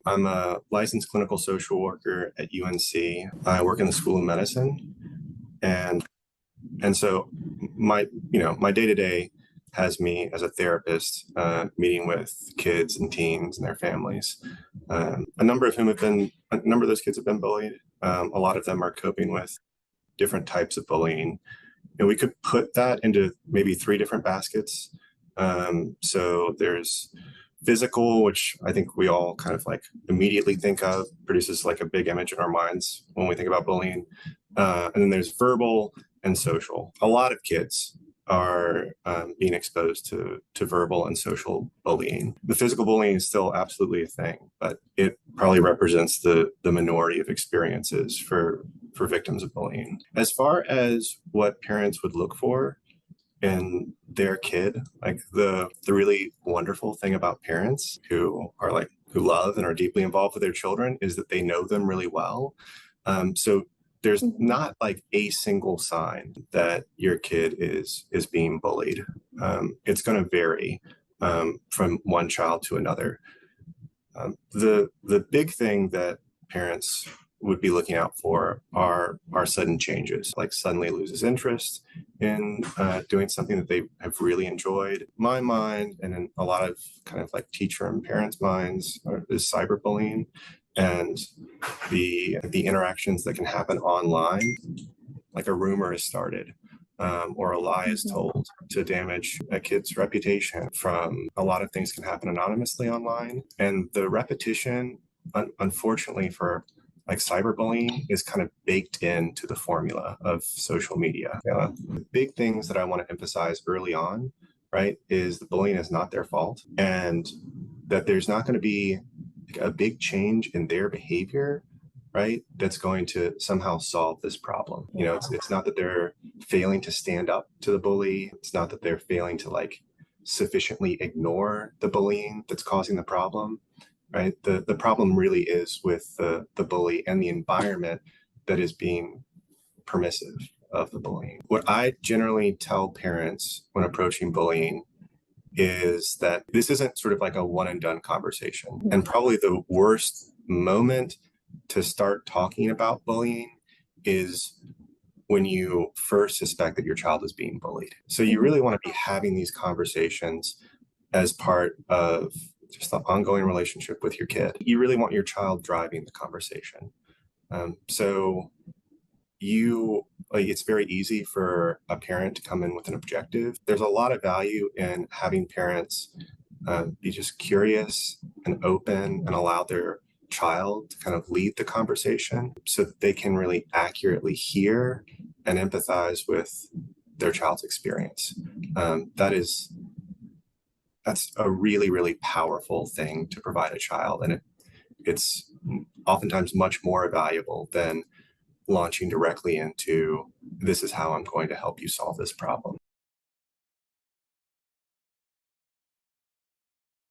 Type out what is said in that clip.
I'm a licensed clinical social worker at UNC. I work in the School of Medicine, and so my day to day has me as a therapist meeting with kids and teens and their families. A number of those kids have been bullied. A lot of them are coping with different types of bullying, and we could put that into maybe three different baskets. So there's physical, which I think we all kind of like immediately think of, produces like a big image in our minds when we think about bullying. And then there's verbal and social. A lot of kids are being exposed to verbal and social bullying. The physical bullying is still absolutely a thing, but it probably represents the minority of experiences for victims of bullying. As far as what parents would look for in their kid, like the really wonderful thing about parents who love and are deeply involved with their children is that they know them really well. So there's not like a single sign that your kid is being bullied. It's going to vary from one child to another. The big thing that parents would be looking out for are sudden changes, like suddenly loses interest in doing something that they have really enjoyed. My mind, and in a lot of kind of like teacher and parents' minds, is cyberbullying and the interactions that can happen online, like a rumor is started. Or a lie is told to damage a kid's reputation. From a lot of things can happen anonymously online, and the repetition, unfortunately, for like cyberbullying is kind of baked into the formula of social media. The big things that I want to emphasize early on, right, is the bullying is not their fault, and that there's not going to be a big change in their behavior, right, that's going to somehow solve this problem. It's not that they're failing to stand up to the bully. It's not that they're failing to like sufficiently ignore the bullying that's causing the problem, right? The problem really is with the bully and the environment that is being permissive of the bullying. What I generally tell parents when approaching bullying is that this isn't sort of like a one and done conversation. And probably the worst moment to start talking about bullying is when you first suspect that your child is being bullied. So you really want to be having these conversations as part of just the ongoing relationship with your kid. You really want your child driving the conversation. So it's very easy for a parent to come in with an objective. There's a lot of value in having parents be just curious and open and allow their child to kind of lead the conversation so that they can really accurately hear and empathize with their child's experience. That's a really, really powerful thing to provide a child. And it's oftentimes much more valuable than launching directly into, this is how I'm going to help you solve this problem.